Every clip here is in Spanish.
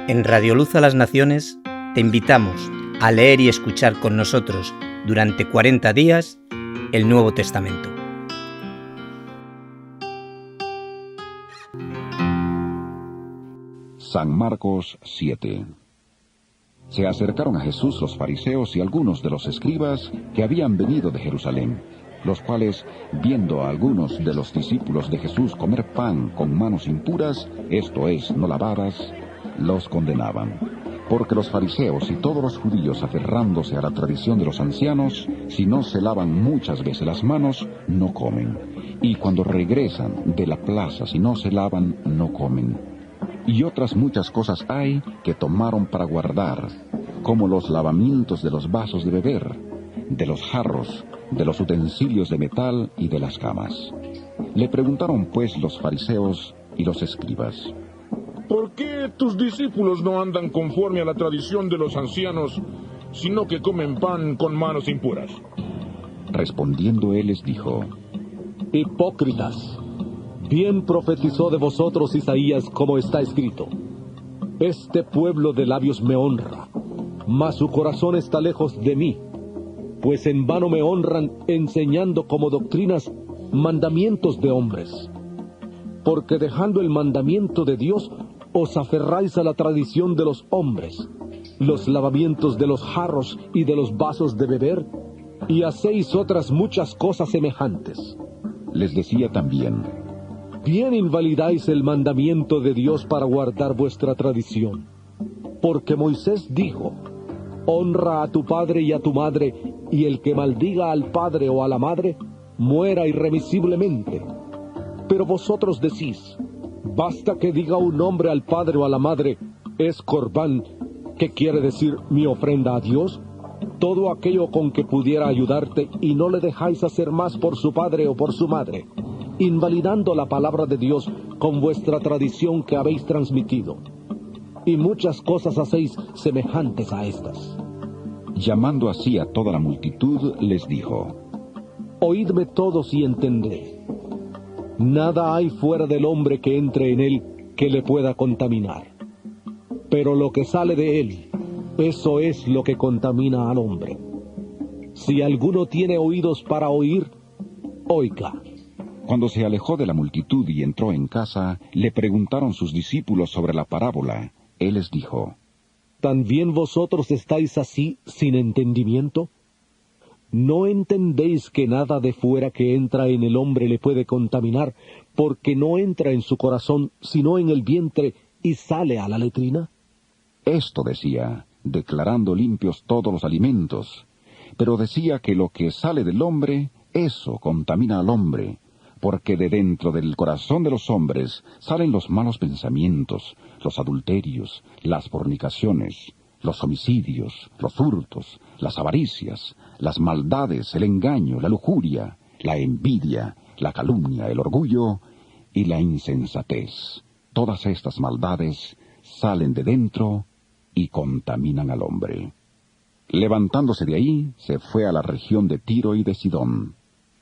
En Radio Luz a las Naciones te invitamos a leer y escuchar con nosotros durante 40 días el Nuevo Testamento. San Marcos 7. Se acercaron a Jesús los fariseos y algunos de los escribas que habían venido de Jerusalén, los cuales, viendo a algunos de los discípulos de Jesús comer pan con manos impuras, esto es, no lavadas, los condenaban. Porque los fariseos y todos los judíos, aferrándose a la tradición de los ancianos, si no se lavan muchas veces las manos, no comen. Y cuando regresan de la plaza, si no se lavan, no comen. Y otras muchas cosas hay que tomaron para guardar, como los lavamientos de los vasos de beber, de los jarros, de los utensilios de metal y de las camas. Le preguntaron pues los fariseos y los escribas: ¿Por qué tus discípulos no andan conforme a la tradición de los ancianos, sino que comen pan con manos impuras? Respondiendo él les dijo: Hipócritas, bien profetizó de vosotros Isaías, como está escrito: Este pueblo de labios me honra, mas su corazón está lejos de mí, pues en vano me honran, enseñando como doctrinas mandamientos de hombres. Porque dejando el mandamiento de Dios, os aferráis a la tradición de los hombres, los lavamientos de los jarros y de los vasos de beber, y hacéis otras muchas cosas semejantes. Les decía también: Bien invalidáis el mandamiento de Dios para guardar vuestra tradición. Porque Moisés dijo: Honra a tu padre y a tu madre, y el que maldiga al padre o a la madre, muera irremisiblemente. Pero vosotros decís: Basta que diga un hombre al padre o a la madre, es corbán, que quiere decir mi ofrenda a Dios, todo aquello con que pudiera ayudarte, y no le dejáis hacer más por su padre o por su madre, invalidando la palabra de Dios con vuestra tradición que habéis transmitido. Y muchas cosas hacéis semejantes a estas. Llamando así a toda la multitud, les dijo: Oídme todos y entended. Nada hay fuera del hombre que entre en él que le pueda contaminar. Pero lo que sale de él, eso es lo que contamina al hombre. Si alguno tiene oídos para oír, oiga. Cuando se alejó de la multitud y entró en casa, le preguntaron sus discípulos sobre la parábola. Él les dijo: ¿También vosotros estáis así sin entendimiento? ¿No entendéis que nada de fuera que entra en el hombre le puede contaminar, porque no entra en su corazón, sino en el vientre, y sale a la letrina? Esto decía, declarando limpios todos los alimentos. Pero decía que lo que sale del hombre, eso contamina al hombre, porque de dentro del corazón de los hombres salen los malos pensamientos, los adulterios, las fornicaciones, los homicidios, los hurtos, las avaricias, las maldades, el engaño, la lujuria, la envidia, la calumnia, el orgullo y la insensatez. Todas estas maldades salen de dentro y contaminan al hombre. Levantándose de ahí, se fue a la región de Tiro y de Sidón.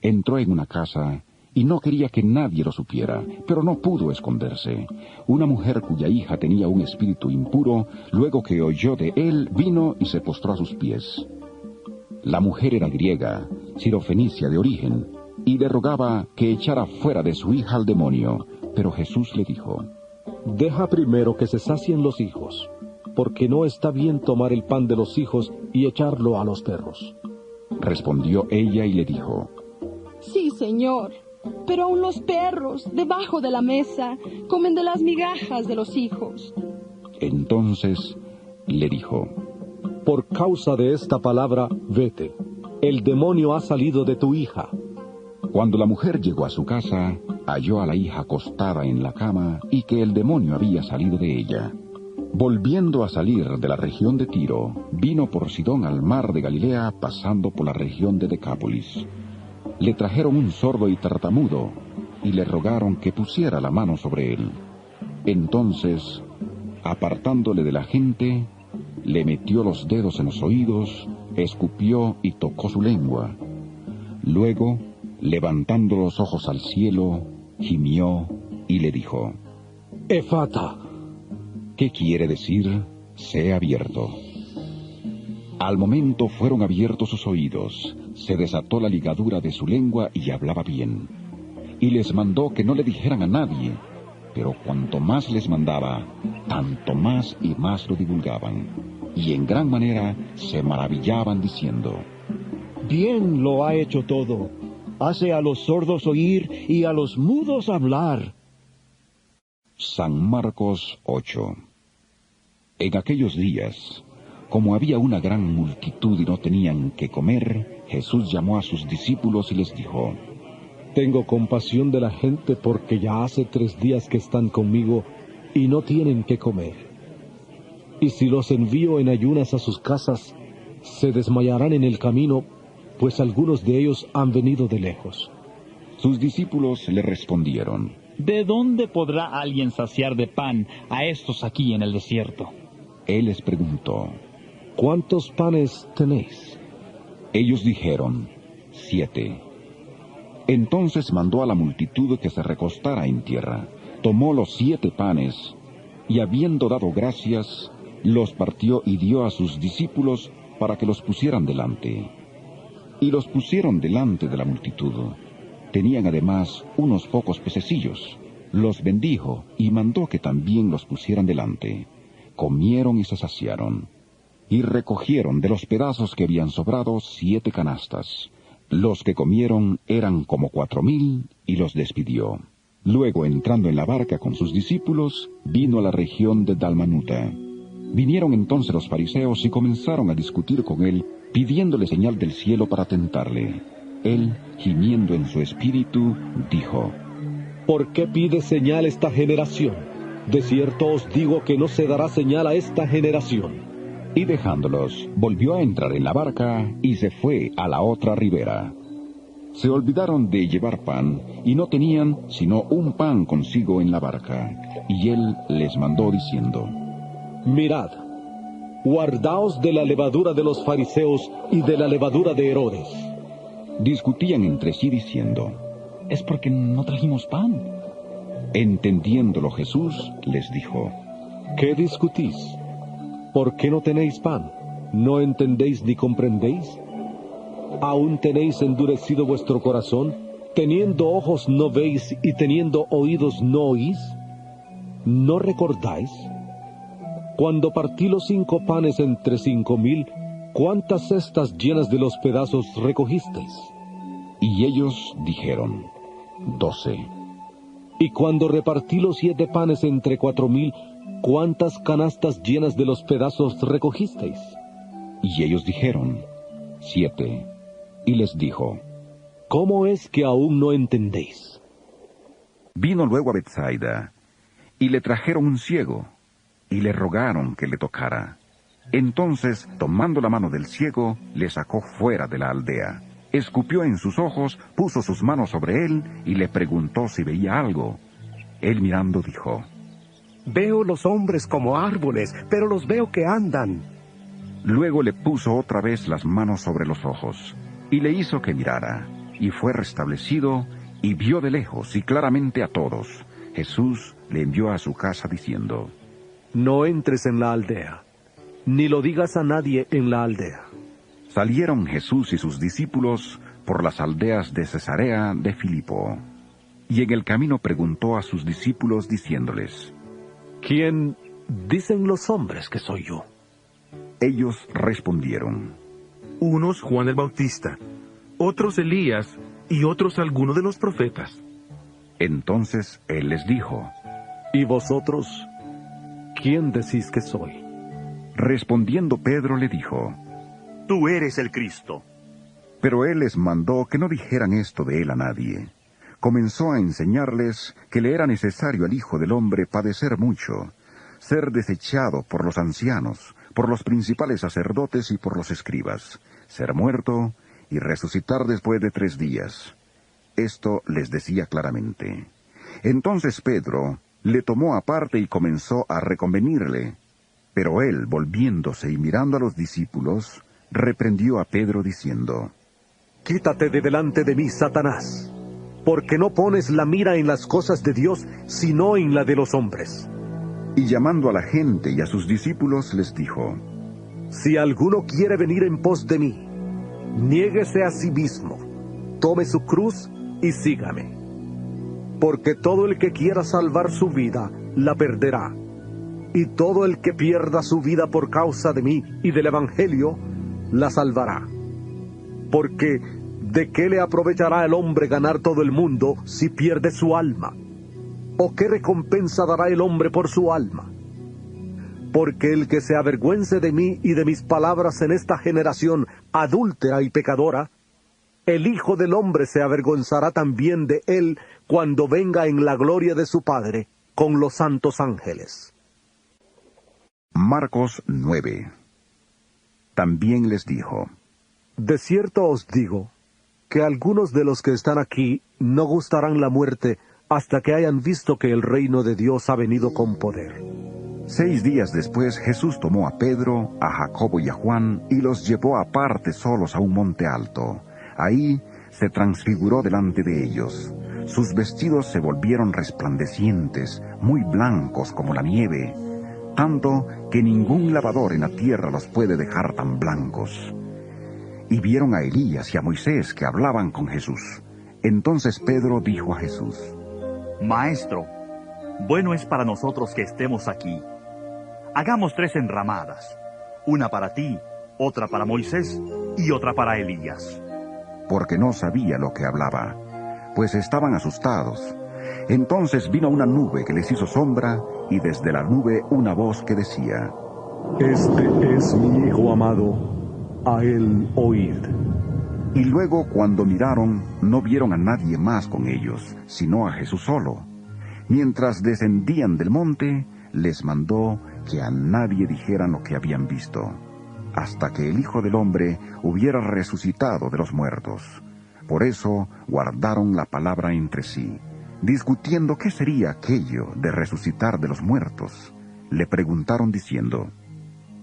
Entró en una casa y no quería que nadie lo supiera, pero no pudo esconderse. Una mujer cuya hija tenía un espíritu impuro, luego que oyó de él, vino y se postró a sus pies. La mujer era griega, sirofenicia de origen, y le rogaba que echara fuera de su hija al demonio. Pero Jesús le dijo: Deja primero que se sacien los hijos, porque no está bien tomar el pan de los hijos y echarlo a los perros. Respondió ella y le dijo: Sí, Señor, pero aun los perros, debajo de la mesa, comen de las migajas de los hijos. Entonces le dijo: Por causa de esta palabra, vete. El demonio ha salido de tu hija. Cuando la mujer llegó a su casa, halló a la hija acostada en la cama y que el demonio había salido de ella. Volviendo a salir de la región de Tiro, vino por Sidón al mar de Galilea, pasando por la región de Decápolis. Le trajeron un sordo y tartamudo, y le rogaron que pusiera la mano sobre él. Entonces, apartándole de la gente, le metió los dedos en los oídos, escupió y tocó su lengua. Luego, levantando los ojos al cielo, gimió y le dijo: Efata, ¿Qué quiere decir? Sea abierto. Al momento fueron abiertos sus oídos, se desató la ligadura de su lengua y hablaba bien. Y les mandó que no le dijeran a nadie, pero cuanto más les mandaba, tanto más y más lo divulgaban. Y en gran manera se maravillaban diciendo: Bien lo ha hecho todo. Hace a los sordos oír y a los mudos hablar. San Marcos 8. En aquellos días, como había una gran multitud y no tenían qué comer, Jesús llamó a sus discípulos y les dijo: Tengo compasión de la gente porque ya hace 3 días que están conmigo y no tienen qué comer. Y si los envío en ayunas a sus casas, se desmayarán en el camino, pues algunos de ellos han venido de lejos. Sus discípulos le respondieron: ¿De dónde podrá alguien saciar de pan a estos aquí en el desierto? Él les preguntó: ¿Cuántos panes tenéis? Ellos dijeron: 7. Entonces mandó a la multitud que se recostara en tierra, tomó los 7 panes, y habiendo dado gracias, los partió y dio a sus discípulos para que los pusieran delante. Y los pusieron delante de la multitud. Tenían además unos pocos pececillos. Los bendijo y mandó que también los pusieran delante. Comieron y se saciaron. Y recogieron de los pedazos que habían sobrado 7 canastas. Los que comieron eran como 4,000, y los despidió. Luego, entrando en la barca con sus discípulos, vino a la región de Dalmanuta. Vinieron entonces los fariseos y comenzaron a discutir con él, pidiéndole señal del cielo para tentarle. Él, gimiendo en su espíritu, dijo: ¿Por qué pide señal esta generación? De cierto os digo que no se dará señal a esta generación. Y dejándolos, volvió a entrar en la barca y se fue a la otra ribera. Se olvidaron de llevar pan, y no tenían sino un pan consigo en la barca. Y él les mandó diciendo: Mirad, guardaos de la levadura de los fariseos y de la levadura de Herodes. Discutían entre sí diciendo: Es porque no trajimos pan. Entendiéndolo Jesús les dijo: ¿Qué discutís? ¿Por qué no tenéis pan? ¿No entendéis ni comprendéis? ¿Aún tenéis endurecido vuestro corazón? ¿Teniendo ojos no veis y teniendo oídos no oís? ¿No recordáis? Cuando partí los 5 panes entre 5,000, ¿cuántas cestas llenas de los pedazos recogisteis? Y ellos dijeron: 12. Y cuando repartí los 7 panes entre 4,000, ¿cuántas canastas llenas de los pedazos recogisteis? Y ellos dijeron: 7. Y les dijo: ¿Cómo es que aún no entendéis? Vino luego a Betsaida, y le trajeron un ciego, y le rogaron que le tocara. Entonces, tomando la mano del ciego, le sacó fuera de la aldea. Escupió en sus ojos, puso sus manos sobre él, y le preguntó si veía algo. Él mirando dijo: Veo los hombres como árboles, pero los veo que andan. Luego le puso otra vez las manos sobre los ojos, y le hizo que mirara, y fue restablecido, y vio de lejos y claramente a todos. Jesús le envió a su casa diciendo: No entres en la aldea, ni lo digas a nadie en la aldea. Salieron Jesús y sus discípulos por las aldeas de Cesarea de Filipo. Y en el camino preguntó a sus discípulos diciéndoles: ¿Quién dicen los hombres que soy yo? Ellos respondieron: Unos Juan el Bautista, otros Elías, y otros alguno de los profetas. Entonces él les dijo: ¿Y vosotros, quién decís que soy? Respondiendo Pedro le dijo: Tú eres el Cristo. Pero él les mandó que no dijeran esto de él a nadie. Comenzó a enseñarles que le era necesario al Hijo del Hombre padecer mucho, ser desechado por los ancianos, por los principales sacerdotes y por los escribas, ser muerto y resucitar después de 3 días. Esto les decía claramente. Entonces Pedro le tomó aparte y comenzó a reconvenirle. Pero él, volviéndose y mirando a los discípulos, reprendió a Pedro diciendo: Quítate de delante de mí, Satanás, porque no pones la mira en las cosas de Dios, sino en la de los hombres. Y llamando a la gente y a sus discípulos les dijo: Si alguno quiere venir en pos de mí, niéguese a sí mismo, tome su cruz y sígame. Porque todo el que quiera salvar su vida, la perderá. Y todo el que pierda su vida por causa de mí y del Evangelio, la salvará. Porque, ¿de qué le aprovechará el hombre ganar todo el mundo si pierde su alma? ¿O qué recompensa dará el hombre por su alma? Porque el que se avergüence de mí y de mis palabras en esta generación adúltera y pecadora, el Hijo del Hombre se avergonzará también de él cuando venga en la gloria de su Padre con los santos ángeles. Marcos 9. También les dijo: De cierto os digo, que algunos de los que están aquí no gustarán la muerte hasta que hayan visto que el reino de Dios ha venido con poder. 6 días después Jesús tomó a Pedro, a Jacobo y a Juan, y los llevó aparte solos a un monte alto. Ahí se transfiguró delante de ellos. Sus vestidos se volvieron resplandecientes, muy blancos como la nieve, tanto que ningún lavador en la tierra los puede dejar tan blancos. Y vieron a Elías y a Moisés que hablaban con Jesús. Entonces Pedro dijo a Jesús: Maestro, bueno es para nosotros que estemos aquí. Hagamos 3 enramadas, una para ti, otra para Moisés y otra para Elías. Porque no sabía lo que hablaba, pues estaban asustados. Entonces vino una nube que les hizo sombra, y desde la nube una voz que decía: Este es mi Hijo amado, a él oíd. Y luego, cuando miraron, no vieron a nadie más con ellos, sino a Jesús solo. Mientras descendían del monte, les mandó que a nadie dijeran lo que habían visto, hasta que el Hijo del Hombre hubiera resucitado de los muertos. Por eso guardaron la palabra entre sí, discutiendo qué sería aquello de resucitar de los muertos. Le preguntaron diciendo: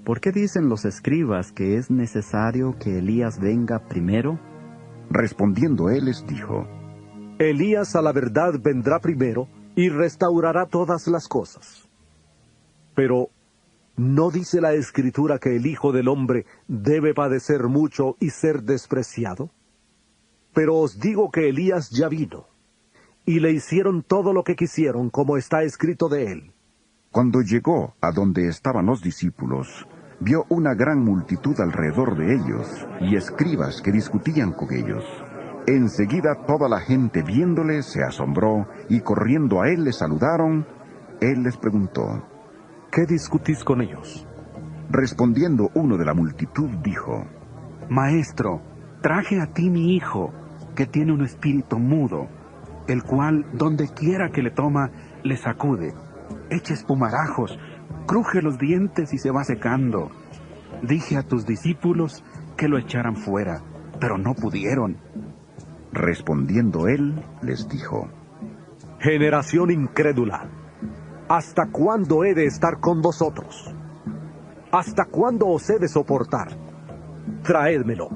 ¿Por qué dicen los escribas que es necesario que Elías venga primero? Respondiendo él les dijo: Elías a la verdad vendrá primero y restaurará todas las cosas. Pero, ¿no dice la Escritura que el Hijo del Hombre debe padecer mucho y ser despreciado? Pero os digo que Elías ya vino, y le hicieron todo lo que quisieron, como está escrito de él. Cuando llegó a donde estaban los discípulos, vio una gran multitud alrededor de ellos, y escribas que discutían con ellos. Enseguida toda la gente viéndole se asombró, y corriendo a él le saludaron. Él les preguntó: ¿Qué discutís con ellos? Respondiendo uno de la multitud dijo: Maestro, traje a ti mi hijo, que tiene un espíritu mudo, el cual, donde quiera que le toma, le sacude, echa espumarajos, cruje los dientes y se va secando. Dije a tus discípulos que lo echaran fuera, pero no pudieron. Respondiendo él, les dijo: Generación incrédula, ¿hasta cuándo he de estar con vosotros? ¿Hasta cuándo os he de soportar? Traédmelo.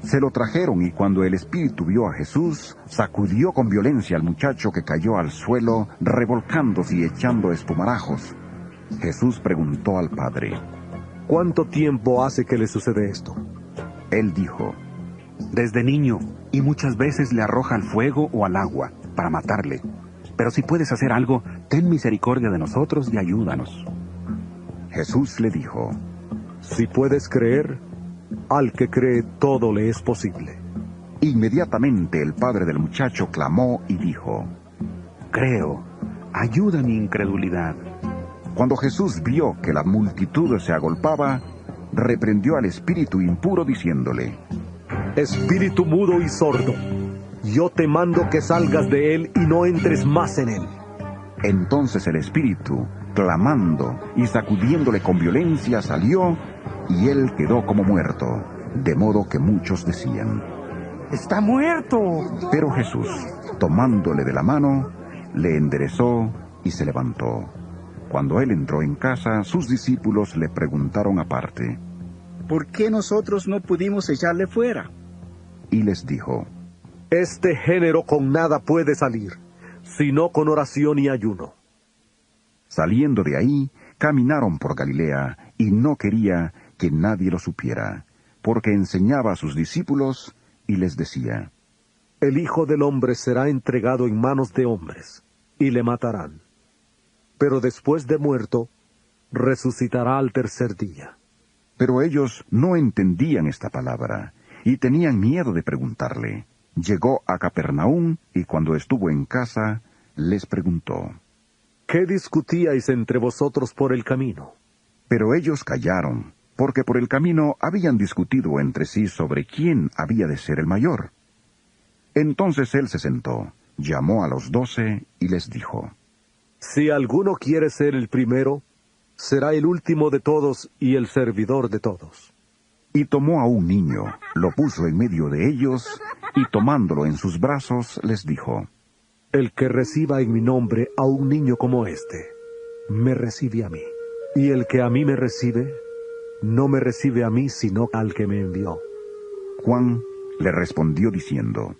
Se lo trajeron, y cuando el espíritu vio a Jesús, sacudió con violencia al muchacho, que cayó al suelo, revolcándose y echando espumarajos. Jesús preguntó al padre: ¿Cuánto tiempo hace que le sucede esto? Él dijo: Desde niño, y muchas veces le arroja al fuego o al agua, para matarle. Pero si puedes hacer algo, ten misericordia de nosotros y ayúdanos. Jesús le dijo: Si puedes creer, al que cree todo le es posible. Inmediatamente el padre del muchacho clamó y dijo: Creo, ayuda mi incredulidad. Cuando Jesús vio que la multitud se agolpaba, reprendió al espíritu impuro diciéndole: Espíritu mudo y sordo, yo te mando que salgas de él y no entres más en él. Entonces el espíritu, clamando y sacudiéndole con violencia, salió, y él quedó como muerto, de modo que muchos decían: ¡Está muerto! Pero Jesús, tomándole de la mano, le enderezó y se levantó. Cuando él entró en casa, sus discípulos le preguntaron aparte: ¿Por qué nosotros no pudimos echarle fuera? Y les dijo: Este género con nada puede salir, sino con oración y ayuno. Saliendo de ahí, caminaron por Galilea, y no quería que nadie lo supiera, porque enseñaba a sus discípulos y les decía: El Hijo del Hombre será entregado en manos de hombres, y le matarán. Pero después de muerto, resucitará al tercer día. Pero ellos no entendían esta palabra, y tenían miedo de preguntarle. Llegó a Capernaum, y cuando estuvo en casa, les preguntó: ¿Qué discutíais entre vosotros por el camino? Pero ellos callaron, porque por el camino habían discutido entre sí sobre quién había de ser el mayor. Entonces él se sentó, llamó a los 12 y les dijo: Si alguno quiere ser el primero, será el último de todos y el servidor de todos. Y tomó a un niño, lo puso en medio de ellos, y tomándolo en sus brazos, les dijo: El que reciba en mi nombre a un niño como este, me recibe a mí. Y el que a mí me recibe, no me recibe a mí, sino al que me envió. Juan le respondió diciendo: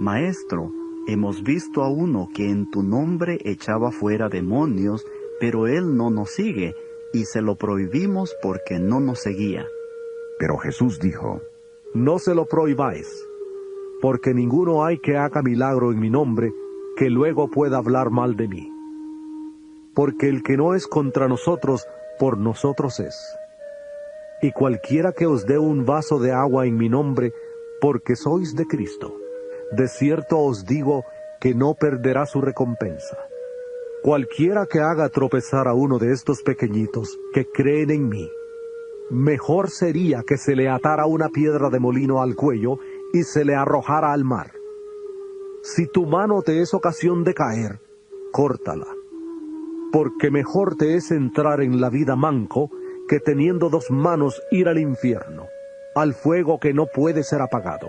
Maestro, hemos visto a uno que en tu nombre echaba fuera demonios, pero él no nos sigue, y se lo prohibimos porque no nos seguía. Pero Jesús dijo: No se lo prohibáis, porque ninguno hay que haga milagro en mi nombre, que luego pueda hablar mal de mí. Porque el que no es contra nosotros, por nosotros es. Y cualquiera que os dé un vaso de agua en mi nombre, porque sois de Cristo, de cierto os digo que no perderá su recompensa. Cualquiera que haga tropezar a uno de estos pequeñitos que creen en mí, mejor sería que se le atara una piedra de molino al cuello y se le arrojara al mar. Si tu mano te es ocasión de caer, córtala, porque mejor te es entrar en la vida manco que teniendo 2 manos ir al infierno, al fuego que no puede ser apagado,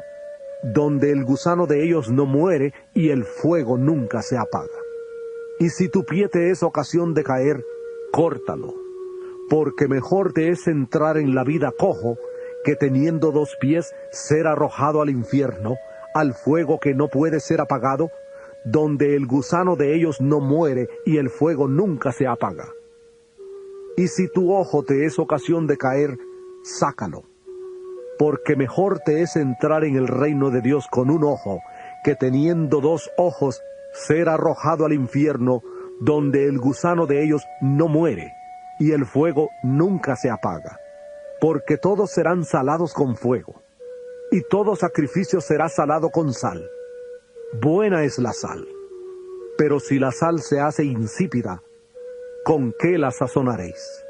donde el gusano de ellos no muere y el fuego nunca se apaga. Y si tu pie te es ocasión de caer, córtalo, porque mejor te es entrar en la vida cojo que teniendo 2 pies ser arrojado al infierno, al fuego que no puede ser apagado, donde el gusano de ellos no muere y el fuego nunca se apaga. Y si tu ojo te es ocasión de caer, sácalo, porque mejor te es entrar en el reino de Dios con un ojo, que teniendo 2 ojos ser arrojado al infierno, donde el gusano de ellos no muere y el fuego nunca se apaga. Porque todos serán salados con fuego, y todo sacrificio será salado con sal. Buena es la sal, pero si la sal se hace insípida, ¿con qué la sazonaréis?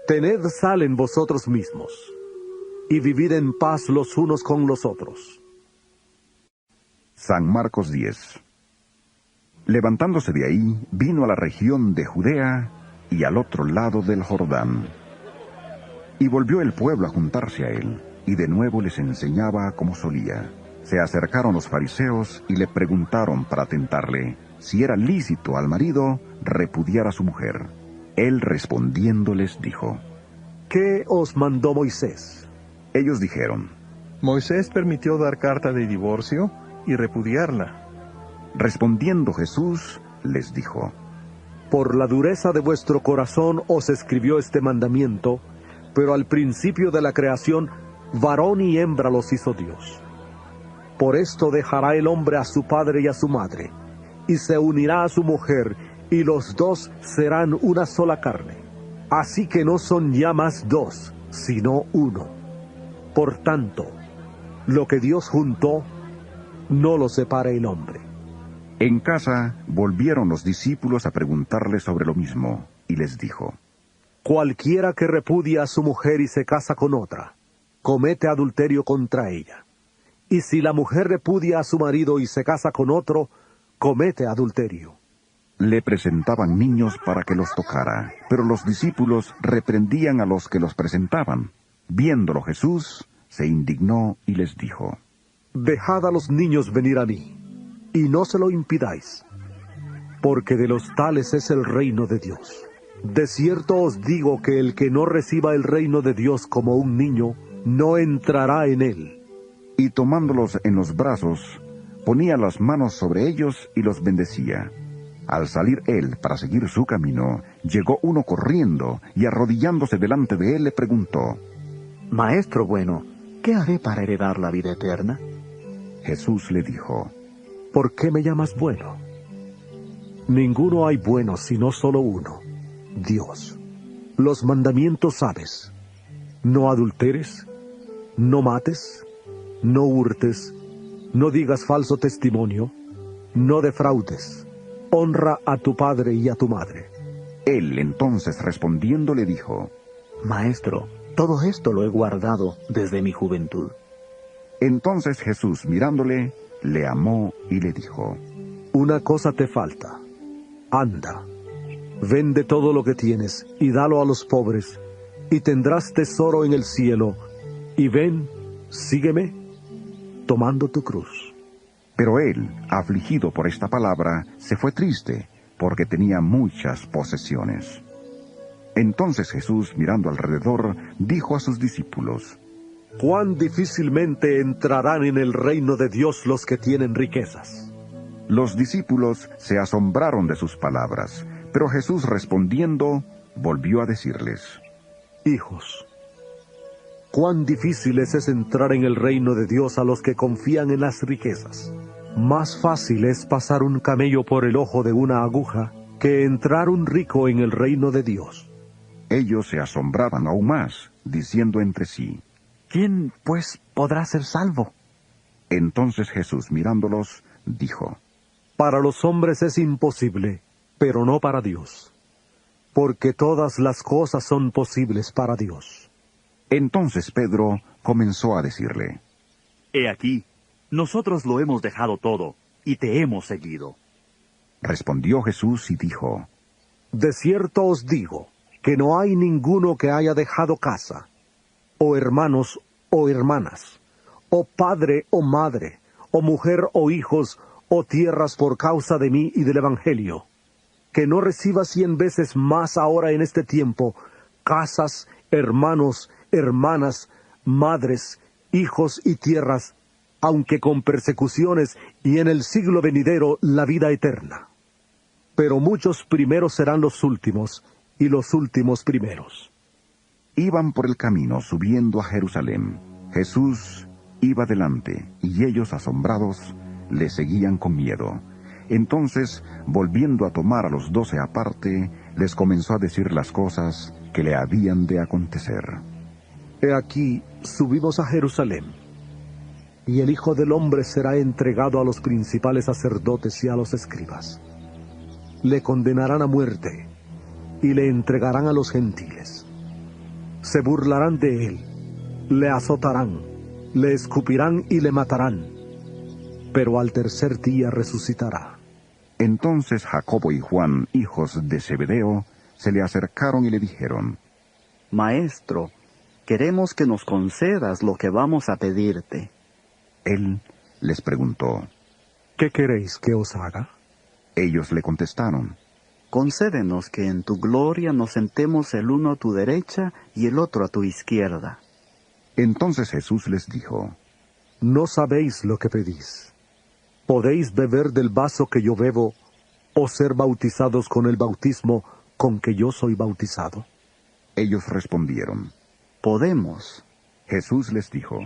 Tened sal en vosotros mismos, y vivid en paz los unos con los otros. San Marcos 10. Levantándose de ahí, vino a la región de Judea y al otro lado del Jordán. Y volvió el pueblo a juntarse a él, y de nuevo les enseñaba como solía. Se acercaron los fariseos y le preguntaron para tentarle si era lícito al marido repudiar a su mujer. Él respondiendo les dijo: ¿Qué os mandó Moisés? Ellos dijeron: Moisés permitió dar carta de divorcio y repudiarla. Respondiendo Jesús les dijo: Por la dureza de vuestro corazón os escribió este mandamiento, pero al principio de la creación, varón y hembra los hizo Dios. Por esto dejará el hombre a su padre y a su madre, y se unirá a su mujer, y los 2 serán una sola carne. Así que no son ya más 2, sino 1. Por tanto, lo que Dios juntó, no lo separe el hombre. En casa volvieron los discípulos a preguntarle sobre lo mismo, y les dijo: Cualquiera que repudia a su mujer y se casa con otra, comete adulterio contra ella. Y si la mujer repudia a su marido y se casa con otro, comete adulterio. Le presentaban niños para que los tocara, pero los discípulos reprendían a los que los presentaban. Viéndolo Jesús, se indignó y les dijo: Dejad a los niños venir a mí, y no se lo impidáis, porque de los tales es el reino de Dios. De cierto os digo que el que no reciba el reino de Dios como un niño, no entrará en él. Y tomándolos en los brazos, ponía las manos sobre ellos y los bendecía. Al salir él para seguir su camino, llegó uno corriendo y arrodillándose delante de él le preguntó: Maestro bueno, ¿qué haré para heredar la vida eterna? Jesús le dijo: ¿Por qué me llamas bueno? Ninguno hay bueno sino solo uno, Dios. Los mandamientos sabes: no adulteres, no mates, no hurtes, no digas falso testimonio, no defraudes, honra a tu padre y a tu madre. Él entonces respondiendo le dijo: Maestro, todo esto lo he guardado desde mi juventud. Entonces Jesús, mirándole, le amó y le dijo: Una cosa te falta. Anda, vende todo lo que tienes y dalo a los pobres, y tendrás tesoro en el cielo. Y ven, sígueme, tomando tu cruz. Pero él, afligido por esta palabra, se fue triste, porque tenía muchas posesiones. Entonces Jesús, mirando alrededor, dijo a sus discípulos: Cuán difícilmente entrarán en el reino de Dios los que tienen riquezas. Los discípulos se asombraron de sus palabras, pero Jesús respondiendo, volvió a decirles: Hijos, cuán difícil es entrar en el reino de Dios a los que confían en las riquezas. Más fácil es pasar un camello por el ojo de una aguja que entrar un rico en el reino de Dios. Ellos se asombraban aún más, diciendo entre sí: ¿Quién, pues, podrá ser salvo? Entonces Jesús, mirándolos, dijo: Para los hombres es imposible, pero no para Dios, porque todas las cosas son posibles para Dios. Entonces Pedro comenzó a decirle: He aquí, nosotros lo hemos dejado todo, y te hemos seguido. Respondió Jesús y dijo: De cierto os digo, que no hay ninguno que haya dejado casa, o hermanos, o hermanas, o padre, o madre, o mujer, o hijos, o tierras por causa de mí y del Evangelio, que no reciba 100 veces más ahora en este tiempo, casas, hermanos, hermanas, madres, hijos y tierras, aunque con persecuciones, y en el siglo venidero la vida eterna. Pero muchos primeros serán los últimos, y los últimos primeros. Iban por el camino subiendo a Jerusalén. Jesús iba delante, y ellos, asombrados, le seguían con miedo. Entonces, volviendo a tomar a los 12 aparte, les comenzó a decir las cosas que le habían de acontecer. He aquí, subimos a Jerusalén, y el Hijo del Hombre será entregado a los principales sacerdotes y a los escribas. Le condenarán a muerte, y le entregarán a los gentiles. Se burlarán de él, le azotarán, le escupirán y le matarán, pero al tercer día resucitará. Entonces Jacobo y Juan, hijos de Zebedeo, se le acercaron y le dijeron: Maestro, queremos que nos concedas lo que vamos a pedirte. Él les preguntó: ¿Qué queréis que os haga? Ellos le contestaron: Concédenos que en tu gloria nos sentemos el uno a tu derecha y el otro a tu izquierda. Entonces Jesús les dijo: No sabéis lo que pedís. ¿Podéis beber del vaso que yo bebo, o ser bautizados con el bautismo con que yo soy bautizado? Ellos respondieron: Podemos. Jesús les dijo: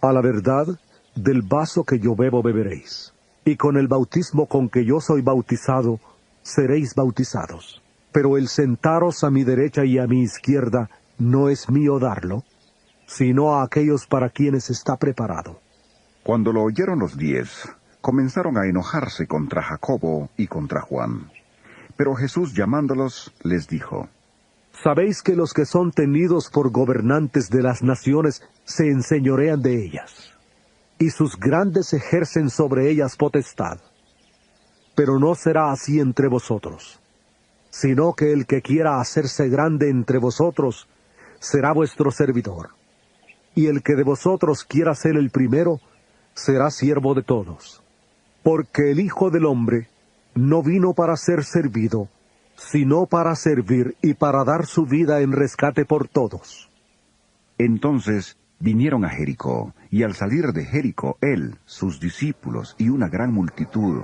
A la verdad, del vaso que yo bebo beberéis, y con el bautismo con que yo soy bautizado, seréis bautizados. Pero el sentaros a mi derecha y a mi izquierda no es mío darlo, sino a aquellos para quienes está preparado. Cuando lo oyeron los 10, comenzaron a enojarse contra Jacobo y contra Juan. Pero Jesús, llamándolos, les dijo: Sabéis que los que son tenidos por gobernantes de las naciones se enseñorean de ellas, y sus grandes ejercen sobre ellas potestad. Pero no será así entre vosotros, sino que el que quiera hacerse grande entre vosotros será vuestro servidor, y el que de vosotros quiera ser el primero será siervo de todos. Porque el Hijo del Hombre no vino para ser servido, sino para servir y para dar su vida en rescate por todos. Entonces vinieron a Jericó, y al salir de Jericó él, sus discípulos y una gran multitud,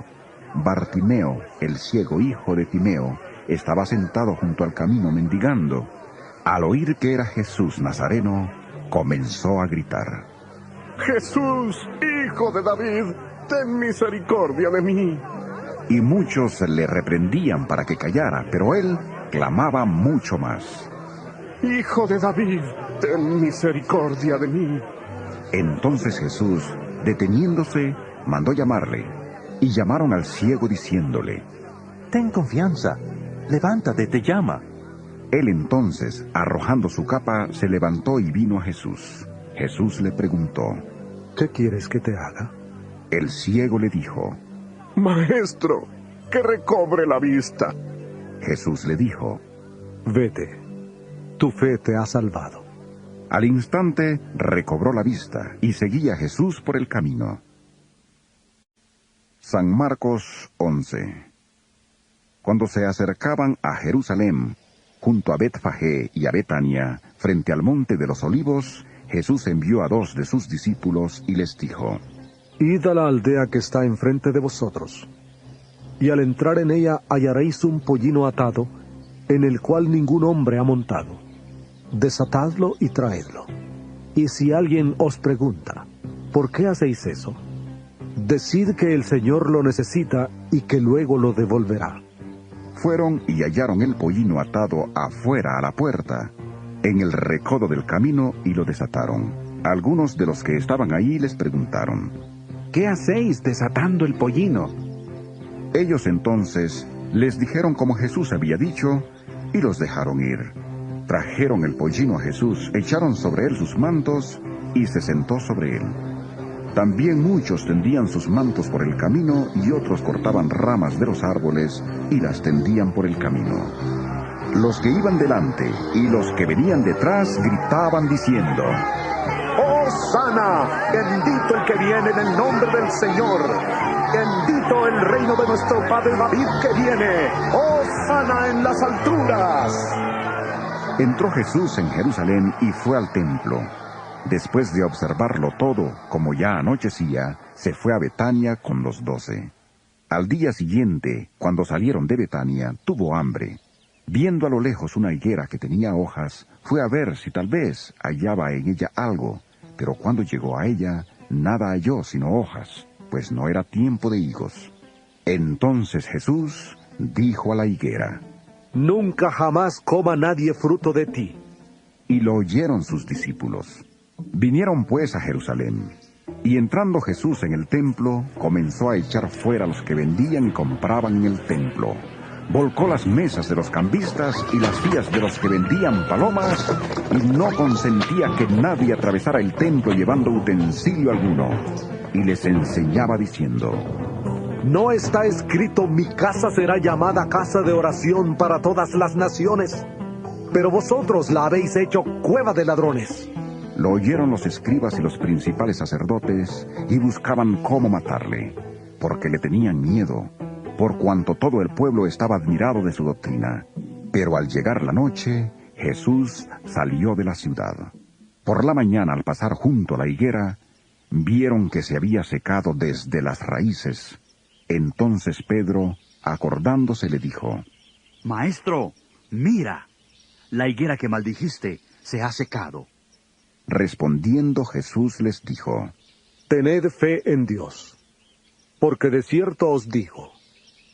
Bartimeo, el ciego hijo de Timeo, estaba sentado junto al camino mendigando. Al oír que era Jesús Nazareno, comenzó a gritar: Jesús, hijo de David, ten misericordia de mí. Y muchos le reprendían para que callara, pero él clamaba mucho más: Hijo de David, ten misericordia de mí. Entonces Jesús, deteniéndose, mandó llamarle, y llamaron al ciego diciéndole: Ten confianza, levántate, te llama. Él entonces, arrojando su capa, se levantó y vino a Jesús. Jesús le preguntó: ¿Qué quieres que te haga? El ciego le dijo: Maestro, que recobre la vista. Jesús le dijo: Vete, tu fe te ha salvado. Al instante recobró la vista y seguía a Jesús por el camino. San Marcos 11. Cuando se acercaban a Jerusalén, junto a Betfagé y a Betania, frente al monte de los Olivos, Jesús envió a 2 de sus discípulos y les dijo: Id a la aldea que está enfrente de vosotros, y al entrar en ella hallaréis un pollino atado, en el cual ningún hombre ha montado. Desatadlo y traedlo. Y si alguien os pregunta: ¿por qué hacéis eso?, decid que el Señor lo necesita y que luego lo devolverá. Fueron y hallaron el pollino atado afuera a la puerta, en el recodo del camino, y lo desataron. Algunos de los que estaban ahí les preguntaron: ¿Qué hacéis desatando el pollino? Ellos entonces les dijeron como Jesús había dicho, y los dejaron ir. Trajeron el pollino a Jesús, echaron sobre él sus mantos, y se sentó sobre él. También muchos tendían sus mantos por el camino, y otros cortaban ramas de los árboles y las tendían por el camino. Los que iban delante y los que venían detrás gritaban diciendo: ¡Hosana! Bendito el que viene en el nombre del Señor. Bendito el reino de nuestro padre David que viene. ¡Hosana en las alturas! Entró Jesús en Jerusalén y fue al templo. Después de observarlo todo, como ya anochecía, se fue a Betania con los 12. Al día siguiente, cuando salieron de Betania, tuvo hambre. Viendo a lo lejos una higuera que tenía hojas, fue a ver si tal vez hallaba en ella algo, pero cuando llegó a ella, nada halló sino hojas, pues no era tiempo de higos. Entonces Jesús dijo a la higuera: Nunca jamás coma nadie fruto de ti. Y lo oyeron sus discípulos. Vinieron pues a Jerusalén, y entrando Jesús en el templo, comenzó a echar fuera a los que vendían y compraban en el templo. Volcó las mesas de los cambistas y las sillas de los que vendían palomas, y no consentía que nadie atravesara el templo llevando utensilio alguno. Y les enseñaba diciendo: ¿No está escrito: mi casa será llamada casa de oración para todas las naciones? Pero vosotros la habéis hecho cueva de ladrones. Lo oyeron los escribas y los principales sacerdotes, y buscaban cómo matarle, porque le tenían miedo, por cuanto todo el pueblo estaba admirado de su doctrina. Pero al llegar la noche, Jesús salió de la ciudad. Por la mañana, al pasar junto a la higuera, vieron que se había secado desde las raíces. Entonces Pedro, acordándose, le dijo: Maestro, mira, la higuera que maldijiste se ha secado. Respondiendo Jesús les dijo: Tened fe en Dios, porque de cierto os digo,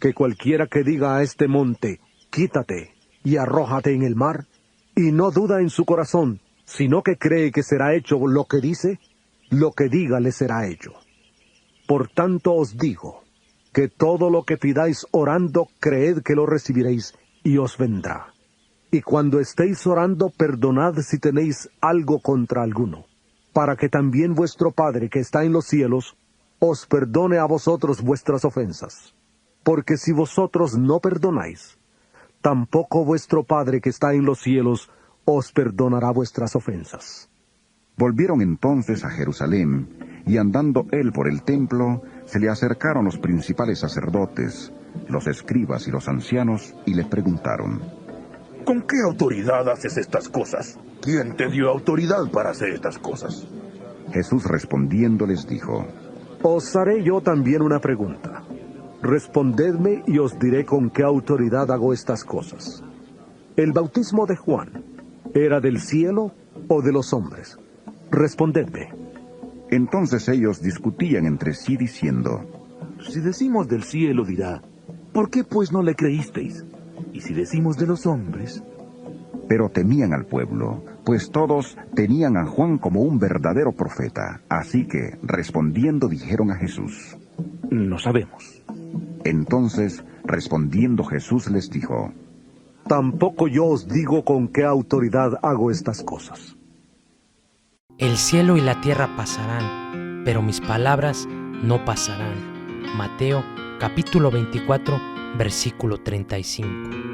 que cualquiera que diga a este monte: quítate y arrójate en el mar, y no duda en su corazón, sino que cree que será hecho lo que dice, lo que diga le será hecho. Por tanto os digo, que todo lo que pidáis orando, creed que lo recibiréis, y os vendrá. Y cuando estéis orando, perdonad si tenéis algo contra alguno, para que también vuestro Padre que está en los cielos os perdone a vosotros vuestras ofensas. Porque si vosotros no perdonáis, tampoco vuestro Padre que está en los cielos os perdonará vuestras ofensas. Volvieron entonces a Jerusalén, y andando él por el templo, se le acercaron los principales sacerdotes, los escribas y los ancianos, y le preguntaron: ¿Con qué autoridad haces estas cosas? ¿Quién te dio autoridad para hacer estas cosas? Jesús respondiendo les dijo: Os haré yo también una pregunta. Respondedme y os diré con qué autoridad hago estas cosas. ¿El bautismo de Juan era del cielo o de los hombres? Respondedme. Entonces ellos discutían entre sí diciendo: Si decimos del cielo, dirá, ¿por qué pues no le creísteis? Y si decimos de los hombres... Pero temían al pueblo, pues todos tenían a Juan como un verdadero profeta. Así que, respondiendo, dijeron a Jesús: No sabemos. Entonces, respondiendo Jesús les dijo: Tampoco yo os digo con qué autoridad hago estas cosas. El cielo y la tierra pasarán, pero mis palabras no pasarán. Mateo capítulo 24, versículo 35.